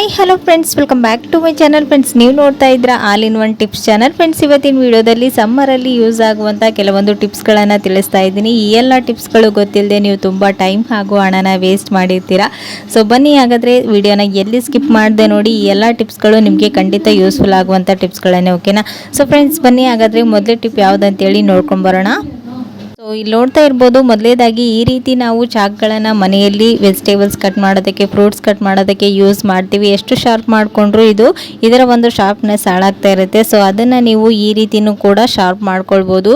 Hi hello friends, welcome back to my channel. Friends, ನೀವು ನೋಡ್ತಾ ಇದ್ರ all in one tips channel. Friends, ಇವತ್ತಿನ ವಿಡಿಯೋದಲ್ಲಿ ಸಮ್ಮರಲ್ಲಿ ಯೂಸ್ ಆಗುವಂಥ ಕೆಲವೊಂದು ಟಿಪ್ಸ್ಗಳನ್ನು ತಿಳಿಸ್ತಾ ಇದ್ದೀನಿ. ಈ ಎಲ್ಲ ಟಿಪ್ಸ್ಗಳು ಗೊತ್ತಿಲ್ಲದೆ ನೀವು ತುಂಬ ಟೈಮ್ ಹಾಗೂ ಹಣನ ವೇಸ್ಟ್ ಮಾಡಿರ್ತೀರಾ. ಸೊ ಬನ್ನಿ, ಹಾಗಾದರೆ ವಿಡಿಯೋನ ಎಲ್ಲಿ ಸ್ಕಿಪ್ ಮಾಡದೆ ನೋಡಿ. ಈ ಎಲ್ಲ ಟಿಪ್ಸ್ಗಳು ನಿಮಗೆ ಖಂಡಿತ ಯೂಸ್ಫುಲ್ ಆಗುವಂಥ ಟಿಪ್ಸ್ಗಳನ್ನೇ, ಓಕೆನಾ? ಸೊ ಫ್ರೆಂಡ್ಸ್, ಬನ್ನಿ ಹಾಗಾದರೆ ಮೊದಲೇ ಟಿಪ್ ಯಾವುದಂತೇಳಿ ನೋಡ್ಕೊಂಡು ಬರೋಣ. ಸೊ ಇಲ್ಲಿ ನೋಡ್ತಾ ಇರ್ಬೋದು, ಮೊದಲೇದಾಗಿ ಈ ರೀತಿ ನಾವು ಚಾಕ್ಗಳನ್ನು ಮನೆಯಲ್ಲಿ ವೆಜಿಟೇಬಲ್ಸ್ ಕಟ್ ಮಾಡೋದಕ್ಕೆ, ಫ್ರೂಟ್ಸ್ ಕಟ್ ಮಾಡೋದಕ್ಕೆ ಯೂಸ್ ಮಾಡ್ತೀವಿ. ಎಷ್ಟು ಶಾರ್ಪ್ ಮಾಡಿಕೊಂಡ್ರು ಇದರ ಒಂದು ಶಾರ್ಪ್ನೆಸ್ ಹಾಳಾಗ್ತಾ ಇರುತ್ತೆ. ಸೊ ಅದನ್ನು ನೀವು ಈ ರೀತಿನೂ ಕೂಡ ಶಾರ್ಪ್ ಮಾಡ್ಕೊಳ್ಬೋದು.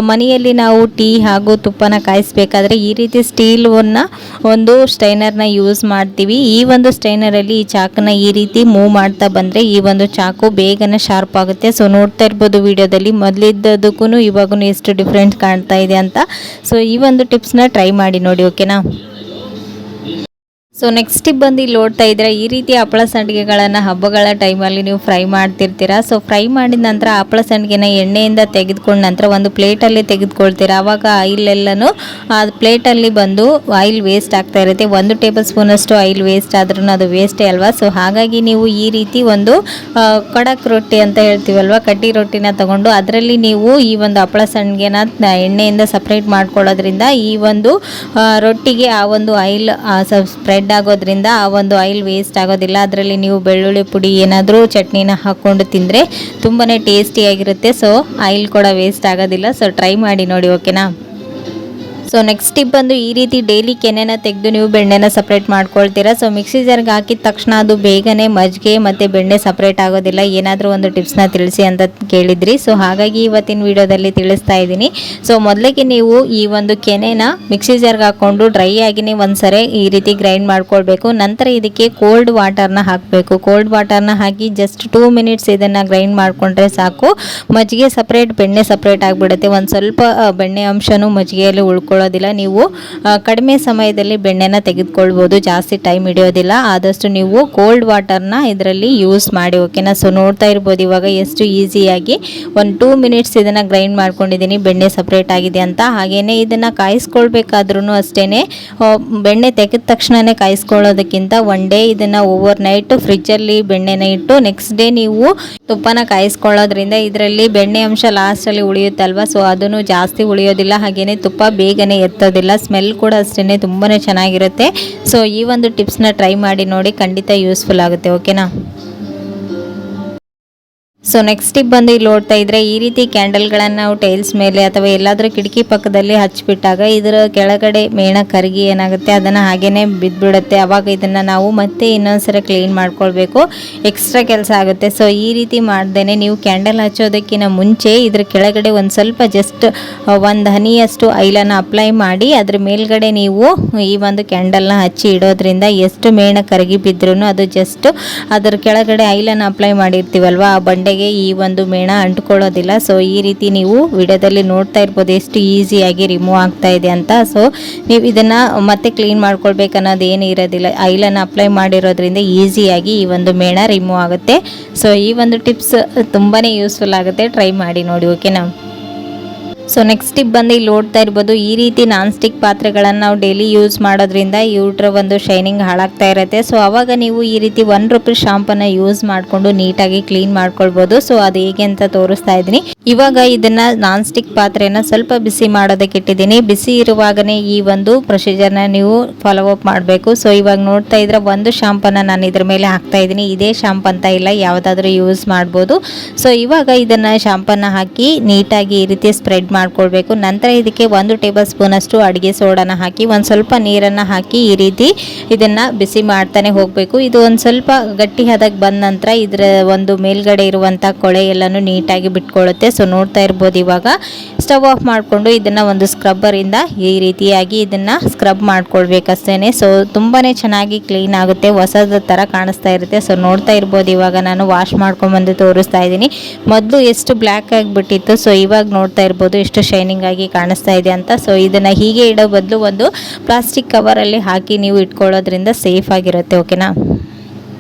ಮನೆಯಲ್ಲಿ ನಾವು ಟೀ ಹಾಗೂ ತುಪ್ಪನ ಕಾಯಿಸ್ಬೇಕಾದ್ರೆ ಈ ರೀತಿ ಸ್ಟೀಲ್ನ ಒಂದು ಸ್ಟೈನರ್ನ ಯೂಸ್ ಮಾಡ್ತೀವಿ. ಈ ಒಂದು ಸ್ಟೈನರಲ್ಲಿ ಈ ಚಾಕನ್ನ ಈ ರೀತಿ ಮೂವ್ ಮಾಡ್ತಾ ಬಂದರೆ ಈ ಒಂದು ಚಾಕು ಬೇಗನೆ ಶಾರ್ಪ್ ಆಗುತ್ತೆ. ಸೊ ನೋಡ್ತಾ ಇರ್ಬೋದು ವಿಡಿಯೋದಲ್ಲಿ, ಮೊದಲಿದ್ದದಕ್ಕೂ ಇವಾಗೂ ಎಷ್ಟು ಡಿಫ್ರೆಂಟ್ ಕಾಣ್ತಾ ಇದೆ ಅಂತ. ಸೊ ಈ ಒಂದು ಟಿಪ್ಸ್ನ ಟ್ರೈ ಮಾಡಿ ನೋಡಿ, ಓಕೆನಾ? ಸೊ ನೆಕ್ಸ್ಟ್ ಟಿಪ್ ಬಂದು ಇಲ್ಲಿ ನೋಡ್ತಾ ಇದ್ರೆ, ಈ ರೀತಿ ಹಪ್ಪಳ ಸಂಡಿಗೆಗಳನ್ನು ಹಬ್ಬಗಳ ಟೈಮಲ್ಲಿ ನೀವು ಫ್ರೈ ಮಾಡ್ತಿರ್ತೀರಾ. ಸೊ ಫ್ರೈ ಮಾಡಿದ ನಂತರ ಹಪ್ಪಳ ಸಂಡಿಗೆನ ಎಣ್ಣೆಯಿಂದ ತೆಗೆದುಕೊಂಡ ನಂತರ ಒಂದು ಪ್ಲೇಟಲ್ಲಿ ತೆಗೆದುಕೊಳ್ತೀರಾ. ಆವಾಗ ಆಯಿಲ್ ಎಲ್ಲನೂ ಆ ಪ್ಲೇಟಲ್ಲಿ ಬಂದು ಆಯಿಲ್ ವೇಸ್ಟ್ ಆಗ್ತಾ ಇರುತ್ತೆ. 1 ಟೇಬಲ್ ಸ್ಪೂನಷ್ಟು ಆಯಿಲ್ ವೇಸ್ಟ್ ಆದ್ರೂ ಅದು ವೇಸ್ಟೇ ಅಲ್ವಾ. ಸೊ ಹಾಗಾಗಿ ನೀವು ಈ ರೀತಿ ಒಂದು ಕಡಕ್ ರೊಟ್ಟಿ ಅಂತ ಹೇಳ್ತೀವಲ್ವ, ಕಡ್ಡಿ ರೊಟ್ಟಿನ ತಗೊಂಡು ಅದರಲ್ಲಿ ನೀವು ಈ ಒಂದು ಹಪ್ಪಳ ಸಂಡಿಗೆನ ಎಣ್ಣೆಯಿಂದ ಸಪ್ರೇಟ್ ಮಾಡ್ಕೊಳ್ಳೋದ್ರಿಂದ ಈ ಒಂದು ರೊಟ್ಟಿಗೆ ಆ ಒಂದು ಆಯಿಲ್ ಸ್ಪ್ರೆಡ್ ಆಗೋದ್ರಿಂದ ಆ ಒಂದು ಆಯಿಲ್ ವೇಸ್ಟ್ ಆಗೋದಿಲ್ಲ. ಅದರಲ್ಲಿ ನೀವು ಬೆಳ್ಳುಳ್ಳಿ ಪುಡಿ ಏನಾದರೂ ಚಟ್ನಿನ ಹಾಕ್ಕೊಂಡು ತಿಂದರೆ ತುಂಬಾ ಟೇಸ್ಟಿಯಾಗಿರುತ್ತೆ. ಸೊ ಆಯಿಲ್ ಕೂಡ ವೇಸ್ಟ್ ಆಗೋದಿಲ್ಲ. ಸೊ ಟ್ರೈ ಮಾಡಿ ನೋಡಿ, ಓಕೆನಾ? ಸೊ ನೆಕ್ಸ್ಟ್ ಟಿಪ್ ಬಂದು, ಈ ರೀತಿ ಡೈಲಿ ಕೆನೆನ ತೆಗೆದು ನೀವು ಬೆಣ್ಣೆನ ಸಪ್ರೇಟ್ ಮಾಡ್ಕೊಳ್ತೀರಾ. ಸೊ ಮಿಕ್ಸಿ ಜಾರ್ಗೆ ಹಾಕಿದ ತಕ್ಷಣ ಅದು ಬೇಗನೆ ಮಜ್ಜಿಗೆ ಮತ್ತು ಬೆಣ್ಣೆ ಸಪ್ರೇಟ್ ಆಗೋದಿಲ್ಲ. ಏನಾದರೂ ಒಂದು ಟಿಪ್ಸ್ನ ತಿಳಿಸಿ ಅಂತ ಕೇಳಿದ್ರಿ. ಸೊ ಹಾಗಾಗಿ ಇವತ್ತಿನ ವಿಡಿಯೋದಲ್ಲಿ ತಿಳಿಸ್ತಾ ಇದ್ದೀನಿ. ಸೊ ಮೊದಲಿಗೆ ನೀವು ಈ ಒಂದು ಕೆನೆನ ಮಿಕ್ಸಿ ಜಾರ್ಗೆ ಹಾಕ್ಕೊಂಡು ಡ್ರೈ ಆಗಿನೇ ಒಂದ್ಸರಿ ಈ ರೀತಿ ಗ್ರೈಂಡ್ ಮಾಡ್ಕೊಳ್ಬೇಕು. ನಂತರ ಇದಕ್ಕೆ ಕೋಲ್ಡ್ ವಾಟರ್ನ ಹಾಕಬೇಕು. ಕೋಲ್ಡ್ ವಾಟರ್ನ ಹಾಕಿ ಜಸ್ಟ್ 2 ಮಿನಿಟ್ಸ್ ಇದನ್ನು ಗ್ರೈಂಡ್ ಮಾಡಿಕೊಂಡ್ರೆ ಸಾಕು. ಮಜ್ಜಿಗೆ ಸಪ್ರೇಟ್, ಬೆಣ್ಣೆ ಸಪ್ರೇಟ್ ಆಗಿಬಿಡುತ್ತೆ. ಒಂದು ಸ್ವಲ್ಪ ಬೆಣ್ಣೆ ಅಂಶನೂ ಮಜ್ಜಿಗೆಯಲ್ಲಿ ಉಳ್ಕೊಳ್ಳೋದಿಲ್ಲ. ನೀವು ಕಡಿಮೆ ಸಮಯದಲ್ಲಿ ಬೆಣ್ಣೆನ ತೆಗೆದುಕೊಳ್ಬೋದು, ಜಾಸ್ತಿ ಟೈಮ್ ಹಿಡಿಯೋದಿಲ್ಲ. ಆದಷ್ಟು ನೀವು ಕೋಲ್ಡ್ ವಾಟರ್ನ ಇದರಲ್ಲಿ ಯೂಸ್ ಮಾಡಿ, ಓಕೆನಾ? ಸೊ ನೋಡ್ತಾ ಇರ್ಬೋದು ಇವಾಗ ಎಷ್ಟು ಈಸಿಯಾಗಿ ಒಂದು 2 ಮಿನಿಟ್ಸ್ ಇದನ್ನು ಗ್ರೈಂಡ್ ಮಾಡ್ಕೊಂಡಿದ್ದೀನಿ, ಬೆಣ್ಣೆ ಸಪ್ರೇಟ್ ಆಗಿದೆ ಅಂತ. ಹಾಗೆಯೇ ಇದನ್ನು ಕಾಯಿಸ್ಕೊಳ್ಬೇಕಾದ್ರೂ ಅಷ್ಟೇ, ಬೆಣ್ಣೆ ತೆಗೆದ ತಕ್ಷಣವೇ ಕಾಯಿಸ್ಕೊಳ್ಳೋದಕ್ಕಿಂತ ಒನ್ ಡೇ ಇದನ್ನು ಓವರ್ ನೈಟ್ ಫ್ರಿಜ್ಜಲ್ಲಿ ಬೆಣ್ಣೆನ ಇಟ್ಟು ನೆಕ್ಸ್ಟ್ ಡೇ ನೀವು ತುಪ್ಪನ ಕಾಯಿಸ್ಕೊಳ್ಳೋದ್ರಿಂದ ಇದರಲ್ಲಿ ಬೆಣ್ಣೆ ಅಂಶ ಲಾಸ್ಟಲ್ಲಿ ಉಳಿಯುತ್ತಲ್ವ. ಸೊ ಅದನ್ನು ಜಾಸ್ತಿ ಉಳಿಯೋದಿಲ್ಲ. ಹಾಗೆಯೇ ತುಪ್ಪ ಬೇಗನೆ ಎತ್ತೋದಿಲ್ಲ. ಸ್ಮೆಲ್ ಕೂಡ ಅಷ್ಟೇ ತುಂಬಾ ಚೆನ್ನಾಗಿರುತ್ತೆ. ಸೊ ಈ ಒಂದು ಟಿಪ್ಸ್ನ ಟ್ರೈ ಮಾಡಿ ನೋಡಿ, ಖಂಡಿತ ಯೂಸ್ಫುಲ್ ಆಗುತ್ತೆ, ಓಕೆನಾ? ಸೊ ನೆಕ್ಸ್ಟ್ ಟಿಪ್ ಬಂದು ಇಲ್ಲಿ ನೋಡ್ತಾ ಇದ್ರೆ, ಈ ರೀತಿ ಕ್ಯಾಂಡಲ್ಗಳನ್ನು ನಾವು ಟೈಲ್ಸ್ ಮೇಲೆ ಅಥವಾ ಎಲ್ಲಾದರೂ ಕಿಟಕಿ ಪಕ್ಕದಲ್ಲಿ ಹಚ್ಚಿಬಿಟ್ಟಾಗ ಇದರ ಕೆಳಗಡೆ ಮೇಣ ಕರಗಿ ಏನಾಗುತ್ತೆ, ಅದನ್ನು ಹಾಗೇನೆ ಬಿದ್ದುಬಿಡುತ್ತೆ. ಆವಾಗ ಇದನ್ನು ನಾವು ಮತ್ತೆ ಇನ್ನೊಂದ್ಸರಿ ಕ್ಲೀನ್ ಮಾಡ್ಕೊಳ್ಬೇಕು, ಎಕ್ಸ್ಟ್ರಾ ಕೆಲಸ ಆಗುತ್ತೆ. ಸೊ ಈ ರೀತಿ ಮಾಡ್ದೇನೆ ನೀವು ಕ್ಯಾಂಡಲ್ ಹಚ್ಚೋದಕ್ಕಿಂತ ಮುಂಚೆ ಇದ್ರ ಕೆಳಗಡೆ ಒಂದು ಸ್ವಲ್ಪ ಜಸ್ಟ್ 1 ಹನಿಯಷ್ಟು ಆಯಿಲನ್ನು ಅಪ್ಲೈ ಮಾಡಿ ಅದ್ರ ಮೇಲ್ಗಡೆ ನೀವು ಈ ಒಂದು ಕ್ಯಾಂಡಲ್ನ ಹಚ್ಚಿ ಇಡೋದ್ರಿಂದ ಎಷ್ಟು ಮೇಣ ಕರಗಿ ಬಿದ್ರೂ ಅದು ಜಸ್ಟ್ ಅದರ ಕೆಳಗಡೆ ಆಯಿಲನ್ನು ಅಪ್ಲೈ ಮಾಡಿರ್ತೀವಲ್ವ, ಆ ಬಂಡೆಗೆ ಈ ಒಂದು ಮೇಣ ಅಂಟ್ಕೊಳ್ಳೋದಿಲ್ಲ. ಸೊ ಈ ರೀತಿ ನೀವು ವಿಡಿಯೋದಲ್ಲಿ ನೋಡ್ತಾ ಇರ್ಬೋದು ಎಷ್ಟು ಈಸಿಯಾಗಿ ರಿಮೂವ್ ಆಗ್ತಾ ಇದೆ ಅಂತ. ಸೊ ನೀವು ಇದನ್ನು ಮತ್ತೆ ಕ್ಲೀನ್ ಮಾಡ್ಕೊಳ್ಬೇಕನ್ನೋದು ಏನು ಇರೋದಿಲ್ಲ, ಆಯಿಲನ್ನು ಅಪ್ಲೈ ಮಾಡಿರೋದ್ರಿಂದ ಈಸಿಯಾಗಿ ಈ ಒಂದು ಮೇಣ ರಿಮೂವ್ ಆಗುತ್ತೆ. ಸೊ ಈ ಒಂದು ಟಿಪ್ಸ್ ತುಂಬಾ ಯೂಸ್ಫುಲ್ ಆಗುತ್ತೆ, ಟ್ರೈ ಮಾಡಿ ನೋಡಿ, ಓಕೆನಾ? ಸೊ ನೆಕ್ಸ್ಟ್ ಟಿಪ್ ಬಂದು ಇಲ್ಲಿ ನೋಡ್ತಾ ಇರ್ಬೋದು, ಈ ರೀತಿ ನಾನ್ ಸ್ಟಿಕ್ ಪಾತ್ರೆಗಳನ್ನು ನಾವು ಡೈಲಿ ಯೂಸ್ ಮಾಡೋದ್ರಿಂದ ಇವ್ರ ಒಂದು ಶೈನಿಂಗ್ ಹಾಳಾಗ್ತಾ ಇರುತ್ತೆ. ಸೊ ಅವಾಗ ನೀವು ಈ ರೀತಿ ₹1 ಶಾಂಪನ್ನು ಯೂಸ್ ಮಾಡಿಕೊಂಡು ನೀಟಾಗಿ ಕ್ಲೀನ್ ಮಾಡ್ಕೊಳ್ಬೋದು. ಸೊ ಅದು ಹೇಗೆ ಅಂತ ತೋರಿಸ್ತಾ ಇದ್ದೀನಿ. ಇವಾಗ ಇದನ್ನು ನಾನ್ ಸ್ಟಿಕ್ ಪಾತ್ರೆನ ಸ್ವಲ್ಪ ಬಿಸಿ ಮಾಡೋದಕ್ಕೆ ಇಟ್ಟಿದ್ದೀನಿ. ಬಿಸಿ ಇರುವಾಗನೇ ಈ ಒಂದು ಪ್ರೊಸೀಜರ್ನ ನೀವು ಫಾಲೋ ಅಪ್ ಮಾಡಬೇಕು. ಸೊ ಇವಾಗ ನೋಡ್ತಾ ಇದ್ರೆ ಒಂದು ಶಾಂಪನ್ನು ನಾನು ಇದ್ರ ಮೇಲೆ ಹಾಕ್ತಾ ಇದ್ದೀನಿ. ಇದೇ ಶಾಂಪ್ ಅಂತ ಇಲ್ಲ, ಯಾವುದಾದ್ರೂ ಯೂಸ್ ಮಾಡ್ಬೋದು. ಸೊ ಇವಾಗ ಇದನ್ನು ಶಾಂಪನ್ನು ಹಾಕಿ ನೀಟಾಗಿ ಈ ರೀತಿ ಸ್ಪ್ರೆಡ್ ಮಾಡ್ಕೊಳ್ಬೇಕು. ನಂತರ ಇದಕ್ಕೆ 1 ಟೇಬಲ್ ಸ್ಪೂನಷ್ಟು ಅಡುಗೆ ಸೋಡಾನ ಹಾಕಿ ಒಂದು ಸ್ವಲ್ಪ ನೀರನ್ನು ಹಾಕಿ ಈ ರೀತಿ ಇದನ್ನು ಬಿಸಿ ಮಾಡ್ತಾನೆ ಹೋಗಬೇಕು. ಇದು ಒಂದು ಸ್ವಲ್ಪ ಗಟ್ಟಿ ಹದಕ್ಕೆ ಬಂದ ನಂತರ ಇದರ ಒಂದು ಮೇಲ್ಗಡೆ ಇರುವಂಥ ಕೊಳೆ ಎಲ್ಲನೂ ನೀಟಾಗಿ ಬಿಟ್ಕೊಳ್ಳುತ್ತೆ. ಸೊ ನೋಡ್ತಾ ಇರ್ಬೋದು ಇವಾಗ ಸ್ಟವ್ ಆಫ್ ಮಾಡಿಕೊಂಡು ಇದನ್ನು ಒಂದು ಸ್ಕ್ರಬ್ಬರಿಂದ ಈ ರೀತಿಯಾಗಿ ಇದನ್ನು ಸ್ಕ್ರಬ್ ಮಾಡ್ಕೊಳ್ಬೇಕಷ್ಟೇ. ಸೊ ತುಂಬಾ ಚೆನ್ನಾಗಿ ಕ್ಲೀನ್ ಆಗುತ್ತೆ, ಹೊಸದ ಥರ ಕಾಣಿಸ್ತಾ ಇರುತ್ತೆ. ಸೊ ನೋಡ್ತಾ ಇರ್ಬೋದು ಇವಾಗ ನಾನು ವಾಶ್ ಮಾಡ್ಕೊಂಡ್ಬಂದು ತೋರಿಸ್ತಾ ಇದ್ದೀನಿ. ಮೊದಲು ಎಷ್ಟು ಬ್ಲ್ಯಾಕ್ ಆಗಿಬಿಟ್ಟಿತ್ತು, ಸೊ ಇವಾಗ ನೋಡ್ತಾ ಇರ್ಬೋದು ಎಷ್ಟು ಶೈನಿಂಗ್ ಆಗಿ ಕಾಣಿಸ್ತಾ ಇದೆ ಅಂತ. ಸೊ ಇದನ್ನು ಹೀಗೆ ಇಡೋ ಬದಲು ಒಂದು ಪ್ಲಾಸ್ಟಿಕ್ ಕವರಲ್ಲಿ ಹಾಕಿ ನೀವು ಇಟ್ಕೊಳ್ಳೋದ್ರಿಂದ ಸೇಫ್ ಆಗಿರುತ್ತೆ, ಓಕೆನಾ?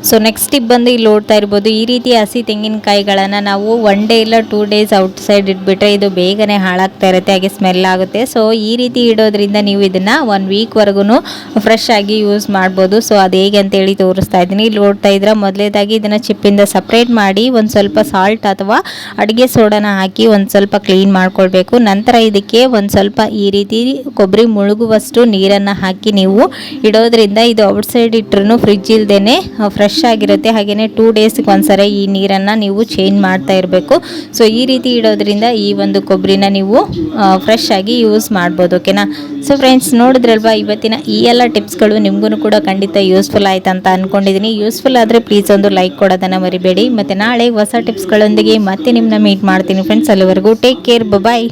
ಸೊ ನೆಕ್ಸ್ಟ್ ಟಿಪ್ ಬಂದು ಇಲ್ಲಿ ನೋಡ್ತಾ ಇರ್ಬೋದು, ಈ ರೀತಿ ಹಸಿ ತೆಂಗಿನಕಾಯಿಗಳನ್ನು ನಾವು 1 ಡೇ ಇಲ್ಲ 2 ಡೇಸ್ ಔಟ್ಸೈಡ್ ಇಟ್ಬಿಟ್ರೆ ಇದು ಬೇಗನೆ ಹಾಳಾಗ್ತಾ ಇರುತ್ತೆ, ಹಾಗೆ ಸ್ಮೆಲ್ ಆಗುತ್ತೆ. ಸೊ ಈ ರೀತಿ ಇಡೋದ್ರಿಂದ ನೀವು ಇದನ್ನು 1 ವೀಕ್ವರೆಗೂ ಫ್ರೆಶ್ ಆಗಿ ಯೂಸ್ ಮಾಡ್ಬೋದು. ಸೊ ಅದು ಹೇಗೆ ಅಂತೇಳಿ ತೋರಿಸ್ತಾ ಇದ್ದೀನಿ. ಇಲ್ಲಿ ನೋಡ್ತಾ ಇದ್ರೆ ಮೊದಲೇದಾಗಿ ಇದನ್ನು ಚಿಪ್ಪಿಂದ ಸಪ್ರೇಟ್ ಮಾಡಿ ಒಂದು ಸ್ವಲ್ಪ ಸಾಲ್ಟ್ ಅಥವಾ ಅಡುಗೆ ಸೋಡಾನ ಹಾಕಿ ಒಂದು ಸ್ವಲ್ಪ ಕ್ಲೀನ್ ಮಾಡ್ಕೊಳ್ಬೇಕು. ನಂತರ ಇದಕ್ಕೆ ಒಂದು ಸ್ವಲ್ಪ ಈ ರೀತಿ ಕೊಬ್ಬರಿ ಮುಳುಗುವಷ್ಟು ನೀರನ್ನು ಹಾಕಿ ನೀವು ಇಡೋದ್ರಿಂದ ಇದು ಔಟ್ಸೈಡ್ ಇಟ್ಟರು ಫ್ರಿಜ್ ಇಲ್ದೇನೆ ಫ್ರೆಶ್ ಆಗಿರುತ್ತೆ. ಹಾಗೆಯೇ 2 ಡೇಸ್ಗೆ ಒಂದ್ಸರಿ ಈ ನೀರನ್ನು ನೀವು ಚೇಂಜ್ ಮಾಡ್ತಾ ಇರಬೇಕು. ಸೊ ಈ ರೀತಿ ಇಡೋದ್ರಿಂದ ಈ ಒಂದು ಕೊಬ್ಬರಿನ ನೀವು ಫ್ರೆಶ್ ಆಗಿ ಯೂಸ್ ಮಾಡ್ಬೋದು. ಓಕೆನಾ. ಸೊ ಫ್ರೆಂಡ್ಸ್, ನೋಡಿದ್ರಲ್ವಾ ಇವತ್ತಿನ ಈ ಎಲ್ಲ ಟಿಪ್ಸ್ಗಳು ನಿಮಗೂ ಕೂಡ ಖಂಡಿತ ಯೂಸ್ಫುಲ್ ಆಯ್ತು ಅಂತ ಅಂದ್ಕೊಂಡಿದ್ದೀನಿ. ಯೂಸ್ಫುಲ್ ಆದರೆ ಪ್ಲೀಸ್ ಒಂದು ಲೈಕ್ ಕೊಡೋದನ್ನು ಮರಿಬೇಡಿ. ಮತ್ತು ನಾಳೆ ಹೊಸ ಟಿಪ್ಸ್ಗಳೊಂದಿಗೆ ಮತ್ತೆ ನಿಮ್ಮನ್ನ ಮೀಟ್ ಮಾಡ್ತೀನಿ ಫ್ರೆಂಡ್ಸ್. ಅಲ್ಲಿವರೆಗೂ ಟೇಕ್ ಕೇರ್, ಬಾಯ್.